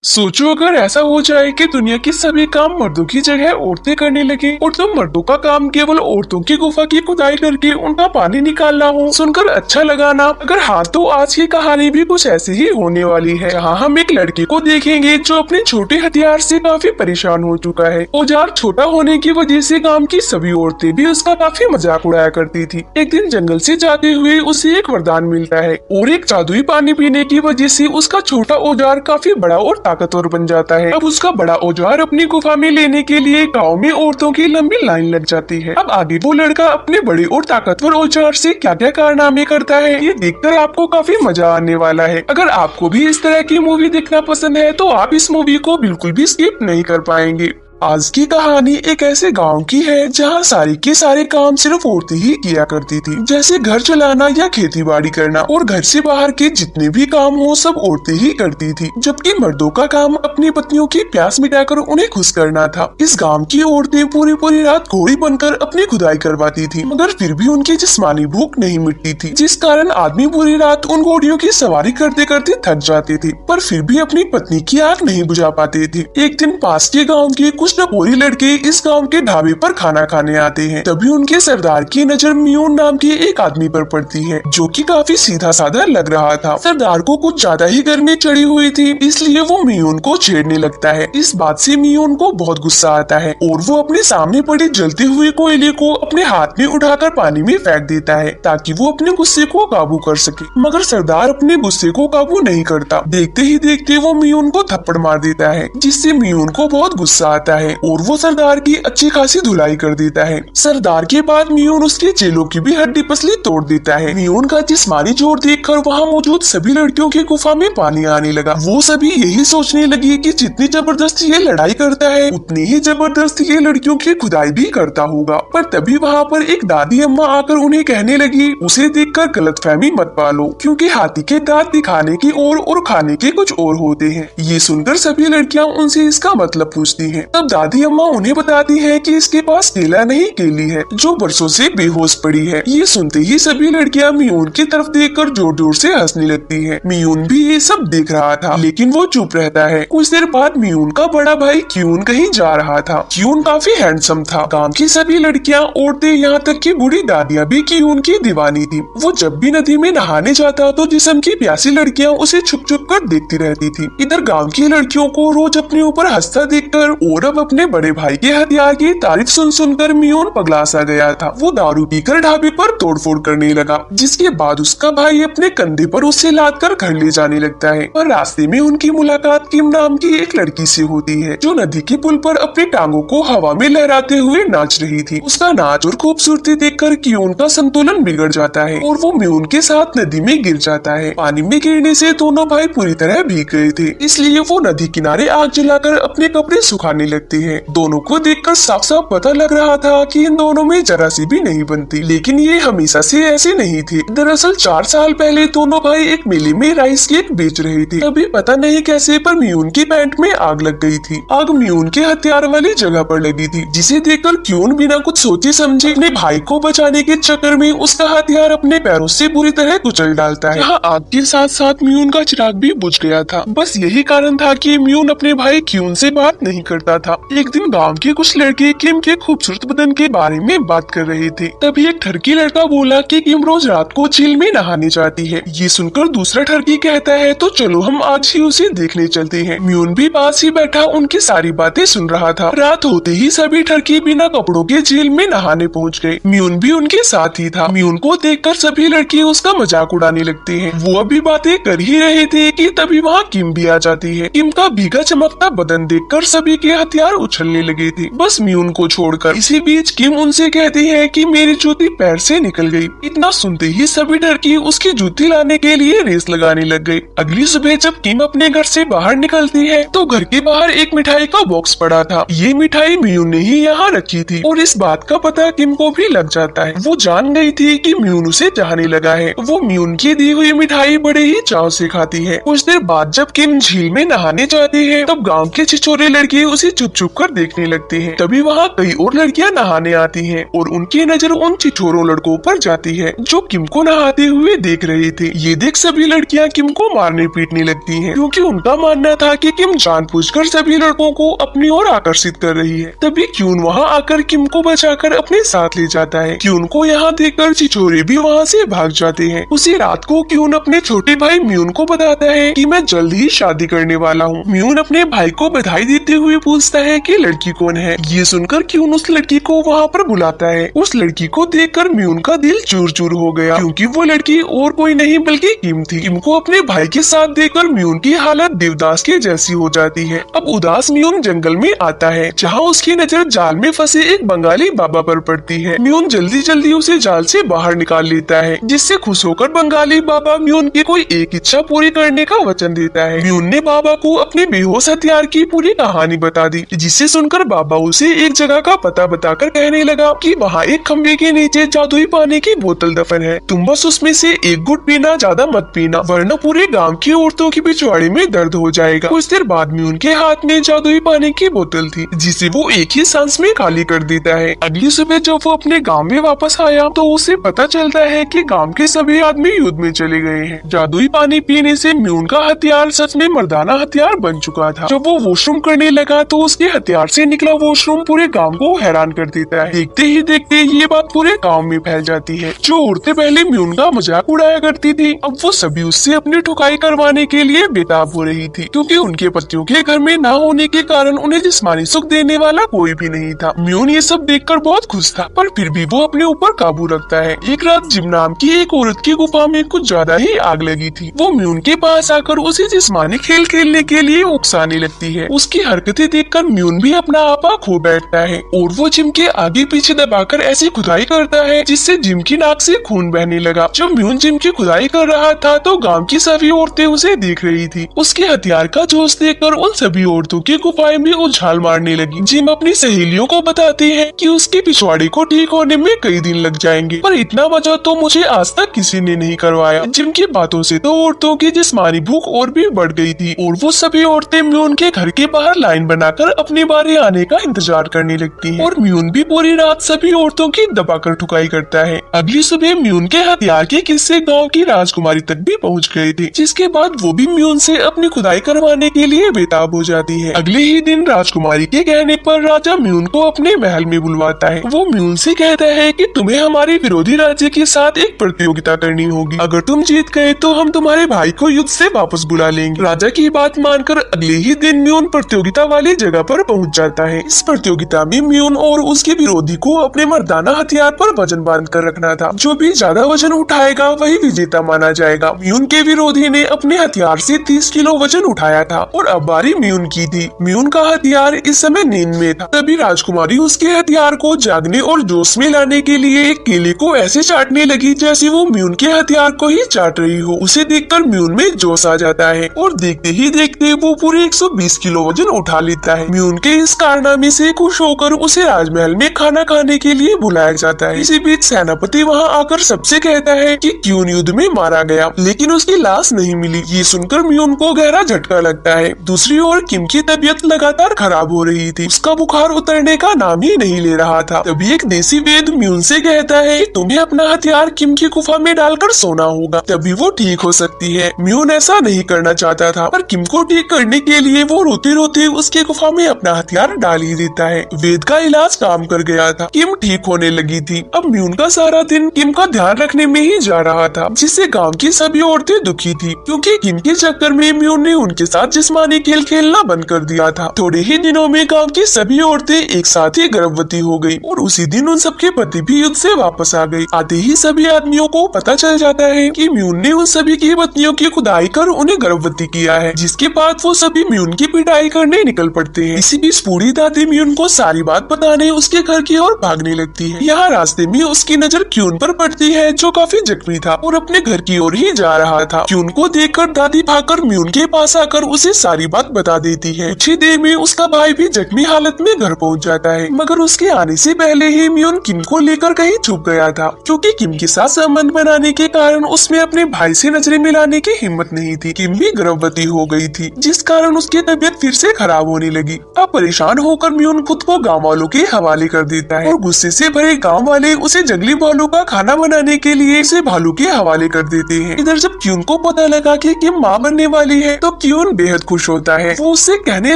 सोचो अगर ऐसा हो जाए कि दुनिया के सभी काम मर्दों की जगह औरतें करने लगे और तो मर्दों का काम केवल औरतों की गुफा की खुदाई करके उनका पानी निकालना हो। सुनकर अच्छा लगा ना? अगर हाँ तो आज की कहानी भी कुछ ऐसी ही होने वाली है। यहाँ हम एक लड़के को देखेंगे जो अपने छोटे हथियार से काफी परेशान हो चुका है। औजार छोटा होने की वजह से गांव की सभी औरतें भी उसका काफी मजाक उड़ाया करती थी। एक दिन जंगल से जाते हुए उसे एक वरदान मिलता है और एक जादुई पानी पीने की वजह से उसका छोटा औजार काफी बड़ा और ताकतवर बन जाता है। अब उसका बड़ा औजार अपनी गुफा में लेने के लिए गांव में औरतों की लंबी लाइन लग जाती है। अब आगे वो लड़का अपने बड़े और ताकतवर औजार से क्या क्या कारनामे करता है, ये देखकर आपको काफी मजा आने वाला है। अगर आपको भी इस तरह की मूवी देखना पसंद है तो आप इस मूवी को बिल्कुल भी स्किप नहीं कर पाएंगे। आज की कहानी एक ऐसे गांव की है जहां सारे के सारे काम सिर्फ औरतें ही किया करती थी, जैसे घर चलाना या खेती बाड़ी करना, और घर से बाहर के जितने भी काम हो सब औरतें ही करती थी, जबकि मर्दों का काम अपनी पत्नियों की प्यास मिटाकर उन्हें खुश करना था। इस गांव की औरतें पूरी पूरी रात घोड़ी बनकर अपनी खुदाई करवाती थी, मगर फिर भी उनकी जिस्मानी भूख नहीं मिटती थी, जिस कारण आदमी पूरी रात उन घोड़ियों की सवारी करते करते थक जाते थे, पर फिर भी अपनी पत्नी की आग नहीं बुझा पाते थे। एक दिन पास के गाँव के कुछ टपोरी लड़के इस गांव के ढाबे पर खाना खाने आते हैं। तभी उनके सरदार की नजर मियून नाम के एक आदमी पर पड़ती है, जो कि काफी सीधा साधा लग रहा था। सरदार को कुछ ज्यादा ही गर्मी चढ़ी हुई थी, इसलिए वो मियून को छेड़ने लगता है। इस बात से मियून को बहुत गुस्सा आता है और वो अपने सामने पड़े जलते हुए कोयले को अपने हाथ में उठाकर पानी में फेंक देता है, ताकि वो अपने गुस्से को काबू कर सके। मगर सरदार अपने गुस्से को काबू नहीं करता। देखते ही देखते वो मियून को थप्पड़ मार देता है, जिससे मियून को बहुत गुस्सा आता है और वो सरदार की अच्छी खासी धुलाई कर देता है। सरदार के बाद मियून उसके चेलों की भी हड्डी पसली तोड़ देता है। मियून का जिस्मानी जोर देखकर वहाँ मौजूद सभी लड़कियों की गुफा में पानी आने लगा। वो सभी यही सोचने लगी कि जितनी जबरदस्ती ये लड़ाई करता है उतनी ही जबरदस्ती ये लड़कियों की खुदाई भी करता होगा। पर तभी वहाँ पर एक दादी अम्मा आकर उन्हें कहने लगी, उसे देखकर गलतफहमी मत पालो, क्योंकि हाथी के दांत दिखाने की और खाने के कुछ और होते हैं। ये सुनकर सभी लड़कियाँ उनसे इसका मतलब पूछती हैं। तब दादी अम्मा उन्हें बताती है कि इसके पास केला नहीं केली है, जो बरसों से बेहोश पड़ी है। ये सुनते ही सभी लड़कियां मियून की तरफ देखकर जोर जोर से हंसने लगती हैं। मियून भी ये सब देख रहा था, लेकिन वो चुप रहता है। कुछ देर बाद मियून का बड़ा भाई क्यून कहीं जा रहा था। क्यून काफी हैंडसम था। गांव की सभी लड़कियां, औरतें, यहाँ तक की बूढ़ी दादियां भी क्यून की दीवानी थी। वो जब भी नदी में नहाने जाता तो जिस्म की प्यासी लड़कियां उसे छुप छुप कर देखती रहती थी। इधर गाँव की लड़कियों को रोज अपने ऊपर हंसता देखकर और अब अपने बड़े भाई के हथियार की तारीफ सुन सुनकर मियून पगला सा गया था। वो दारू पीकर ढाबे पर तोड़फोड़ करने लगा, जिसके बाद उसका भाई अपने कंधे पर उसे लाद कर घर ले जाने लगता है। और रास्ते में उनकी मुलाकात किम नाम की एक लड़की से होती है, जो नदी के पुल पर अपनी टांगों को हवा में लहराते हुए नाच रही थी। उसका नाच और खूबसूरती देखकर क्यून का संतुलन बिगड़ जाता है और वो मियून के साथ नदी में गिर जाता है। पानी में गिरने से दोनों भाई पूरी तरह भीग गए थे, इसलिए वो नदी किनारे आग जलाकर अपने कपड़े सुखाने लगते हैं। दोनों को देखकर साफ साफ पता लग रहा था कि इन दोनों में जरा सी भी नहीं बनती, लेकिन ये हमेशा से ऐसे नहीं थे। दरअसल 4 साल पहले दोनों भाई एक मेले में राइस केक बेच रहे थे। तभी पता नहीं कैसे पर मियून की पैंट में आग लग गई थी। आग मियून के हथियार वाली जगह पर लगी थी, जिसे देखकर क्यून बिना कुछ सोचे समझे अपने भाई को बचाने के चक्कर में उसका हथियार अपने पैरों से पूरी तरह कुचल डालता है। यहाँ आग के साथ साथ मियून का चिराग भी बुझ गया था। बस यही कारण था कि मियून अपने भाई क्यून से बात नहीं करता था। एक दिन गांव के कुछ लड़के किम के खूबसूरत बदन के बारे में बात कर रहे थे। तभी एक ठरकी लड़का बोला कि किम रोज रात को झील में नहाने जाती है। ये सुनकर दूसरा ठरकी कहता है, तो चलो हम आज ही उसे देखने चलते हैं। म्यून भी पास ही बैठा उनकी सारी बातें सुन रहा था। रात होते ही सभी ठरकी बिना कपड़ों के झील में नहाने पहुँच गए। म्यून भी उनके साथ ही था। म्यून को देखकर सभी लड़के उसका मजाक उड़ाने लगते हैं। वो अभी बातें कर ही रहे थे कि तभी वहाँ किम भी आ जाती है। किम का भीगा चमकता बदन देखकर सभी के हथियार उछलने लगे थे, बस म्यून को छोड़कर। इसी बीच किम उनसे कहती है कि मेरी जूती पैर से निकल गई। इतना सुनते ही सभी ठरकी उसकी जूती लाने के लिए रेस लगाने लग गए। अगली सुबह जब किम अपने घर से बाहर निकलती है तो घर के बाहर एक मिठाई का बॉक्स पड़ा था। ये मिठाई म्यून ने ही यहाँ रखी थी और इस बात का पता किम को भी लग जाता है। वो जान गई थी कि म्यून उसे चाहने लगा है। वो म्यून की दी हुई मिठाई बड़े ही चाव से खाती है। कुछ देर बाद जब किम झील में नहाने जाती है तब गाँव के छिछोरे लड़के उसे छुप छुप कर देखने लगते हैं। तभी वहाँ कई और लड़कियाँ नहाने आती हैं और उनकी नजर उन छिछोरों लड़कों पर जाती है जो किम को नहाते हुए देख रहे थे। ये देख सभी लड़कियाँ किम को मारने पीटने लगती हैं क्योंकि उनका मानना था कि किम जानबूझकर सभी लड़कों को अपनी ओर आकर्षित कर रही है। तभी क्यून वहाँ आकर किम को बचाकर अपने साथ ले जाता है। क्यून को यहाँ देखकर छिछोरे भी वहाँ से भाग जाते हैं। उसी रात को क्यून अपने छोटे भाई म्यून को बताता है कि मैं जल्द ही शादी करने वाला हूँ। म्यून अपने भाई को बधाई देते हुए पूछता है कि लड़की कौन है। ये सुनकर क्यून उस लड़की को वहाँ पर बुलाता है। उस लड़की को देखकर म्यून का दिल चूर चूर हो गया क्योंकि वो लड़की और कोई नहीं बल्कि किम थी। किम को अपने भाई के साथ देखकर म्यून की हालत देवदास के जैसी हो जाती है। अब उदास म्यून जंगल में आता है जहाँ उसकी नजर जाल में फंसे एक बंगाली बाबा पर पड़ती है। म्यून जल्दी जल्दी उसे जाल से बाहर निकाल लेता है जिससे खुश होकर बंगाली बाबा म्यून की कोई एक इच्छा पूरी करने का वचन देता है। म्यून ने बाबा को अपने बेहोश हथियार की पूरी कहानी बता दी जिसे सुनकर बाबा उसे एक जगह का पता बताकर कहने लगा कि वहाँ एक खम्बे के नीचे जादुई पानी की बोतल दफन है। तुम बस उसमें से एक घुट पीना, ज्यादा मत पीना वरना पूरे गांव की औरतों की पिछवाड़े में दर्द हो जाएगा। कुछ देर बाद म्यून के हाथ में जादुई पानी की बोतल थी जिसे वो एक ही सांस में खाली कर देता है। अगली सुबह जब वो अपने गांव में वापस आया तो उसे पता चलता है कि गांव के सभी आदमी युद्ध में चले गए हैं। जादुई पानी पीने से म्यून का हथियार सच में मर्दाना हथियार बन चुका था। जब वो वॉशरूम करने लगा तो उसके हथियार से निकला वॉशरूम पूरे गांव को हैरान कर देता है। देखते ही देखते ये बात पूरे गांव में फैल जाती है। जो औरतें पहले म्यून का मजाक उड़ाया करती थी अब वो सभी उससे अपनी ठुकाई करवाने के लिए बेताब हो रही थी क्योंकि उनके पतियों के घर में ना होने के कारण उन्हें जिस्मानी सुख देने वाला कोई भी नहीं था। म्यून ये सब देखकर बहुत खुश था पर फिर भी वो अपने ऊपर काबू रखता है। एक रात जिम नाम की एक औरत की गुफा में कुछ ज्यादा ही आग लगी थी। वो म्यून के पास आकर उसे जिस्मानी खेल खेलने के लिए उकसाने लगती है। उसकी हरकतें देखकर म्यून भी अपना आपा खो बैठता है और वो जिम के आगे पीछे दबाकर ऐसी खुदाई करता है जिससे जिम की नाक से खून बहने लगा। जब म्यून जिम की खुदाई कर रहा था तो गांव की सभी औरतें उसे देख रही थी। उसके हथियार का जोश देखकर उन सभी औरतों की गुफाएं में उछाल मारने लगी। जिम अपनी सहेलियों को बताती है कि उसके पिछवाड़े को ठीक होने में कई दिन लग जाएंगे पर इतना मजा तो मुझे आज तक किसी ने नहीं करवाया। जिम की बातों से तो औरतों की जिस्मानी भूख और भी बढ़ गई थी और वो सभी औरतें म्यून के घर के बाहर लाइन बनाकर अपनी बारी आने का इंतजार करने लगती हैं। और म्यून भी पूरी रात सभी औरतों की दबाकर ठुकाई करता है। अगली सुबह म्यून के हथियार के किस्से गाँव की राजकुमारी तक भी पहुँच गए थे जिसके बाद वो भी म्यून से अपनी खुदाई करवाने के लिए बेताब हो जाती है। अगले ही दिन राजकुमारी के कहने पर राजा म्यून को अपने महल में बुलवाता है। वो म्यून से कहता है कि तुम्हें हमारे विरोधी राज्य के साथ एक प्रतियोगिता करनी होगी। अगर तुम जीत गए तो हम तुम्हारे भाई को युद्ध से वापस बुला लेंगे। राजा की बात मानकर अगले ही दिन म्यून प्रतियोगिता वाली जगह पर पहुंच जाता है। इस प्रतियोगिता में म्यून और उसके विरोधी को अपने मर्दाना हथियार पर वजन बांध कर रखना था। जो भी ज्यादा वजन उठाएगा वही विजेता माना जाएगा। म्यून के विरोधी ने अपने हथियार से 30 किलो वजन उठाया था और अब बारी म्यून की थी। म्यून का हथियार इस समय नींद में था। तभी राजकुमारी उसके हथियार को जागने और जोश में लाने के लिए एक केले को ऐसे चाटने लगी जैसे वो म्यून के हथियार को ही चाट रही हो। उसे देखकर म्यून में जोश आ जाता है और देखते ही देखते वो पूरे 120 किलो वजन उठा लेता है। म्यून के इस कारनामे से खुश होकर उसे राजमहल में खाना खाने के लिए बुलाया जाता है। इसी बीच सेनापति वहाँ आकर सबसे कहता है कि क्यून युद्ध में मारा गया लेकिन उसकी लाश नहीं मिली। ये सुनकर म्यून को गहरा झटका लगता है। दूसरी ओर किम की तबीयत लगातार खराब हो रही थी। उसका बुखार उतरने का नाम ही नहीं ले रहा था। तभी एक देसी वैद्य म्यून से कहता है कि तुम्हें अपना हथियार किम की गुफा में डालकर सोना होगा तभी वो ठीक हो सकती है। म्यून ऐसा नहीं करना चाहता था पर किम को ठीक करने के लिए वो रोते रोते उसके गुफा में अपना हथियार डाल ही देता है। वेद का इलाज काम कर गया था। किम ठीक होने लगी थी। अब म्यून का सारा दिन किम का ध्यान रखने में ही जा रहा था जिससे गांव की सभी औरतें दुखी थी क्योंकि किम के चक्कर में म्यून ने उनके साथ जिस्मानी खेल खेलना बंद कर दिया था। थोड़े ही दिनों में गांव की सभी औरतें एक साथ ही गर्भवती हो गई और उसी दिन उन सबके पति भी युद्ध से वापस आ गए। आते ही सभी आदमियों को पता चल जाता है कि म्यून ने उन सभी की पत्नियों की खुदाई कर उन्हें गर्भवती किया है जिसके बाद वो सभी म्यून की पिटाई करने निकल पड़ते हैं। इसी बीच बूढ़ी दादी म्यून को सारी बात बताने उसके घर की ओर भागने लगती है। यहाँ रास्ते में उसकी नजर क्यून पर पड़ती है जो काफी जख्मी था और अपने घर की ओर ही जा रहा था। क्यून को देखकर दादी भागकर म्यून के पास आकर उसे सारी बात बता देती है। कुछ ही देर में उसका भाई भी जख्मी हालत में घर पहुंच जाता है मगर उसके आने से पहले ही म्यून किम को लेकर कहीं छुप गया था क्योंकि किम के साथ संबंध बनाने के कारण उसमें अपने भाई से नजरें मिलाने की हिम्मत नहीं थी। किम भी गर्भवती हो गई थी जिस कारण उसकी तबीयत फिर से खराब होने लगी। अब परेशान होकर म्यून खुद को गांव वालों के हवाले कर देता है और गुस्से से भरे गांव वाले उसे जंगली भालू का खाना बनाने के लिए उसे भालू के हवाले कर देते हैं। इधर जब क्यून को पता लगा कि किम माँ बनने वाली है तो क्यून बेहद खुश होता है। वो उससे कहने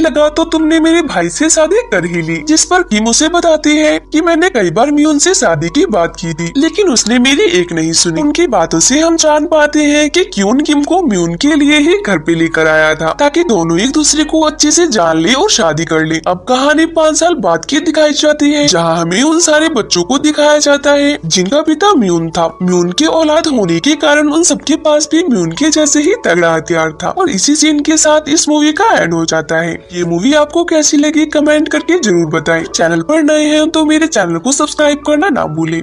लगा तो तुमने मेरे भाई से शादी कर ही ली, जिस पर किम उसे बताती है कि मैंने कई बार म्यून से शादी की बात की थी लेकिन उसने मेरी एक नहीं सुनी। उनकी बातों से हम जान पाते हैं कि क्यून किम को म्यून के लिए ही घर पे लेकर आया था ताकि दोनों एक दूसरे को अच्छे से जान ले और शादी कर ले। अब कहानी 5 साल बाद की दिखाई जाती है जहाँ हमें उन सारे बच्चों को दिखाया जाता है जिनका पिता म्यून था। म्यून के औलाद होने के कारण उन सबके पास भी म्यून के जैसे ही तगड़ा हथियार था और इसी सीन के साथ इस मूवी का एंड हो जाता है। ये मूवी आपको कैसी लगी कमेंट करके जरूर बताएं। चैनल पर नए हैं तो मेरे चैनल को सब्सक्राइब करना ना भूलें।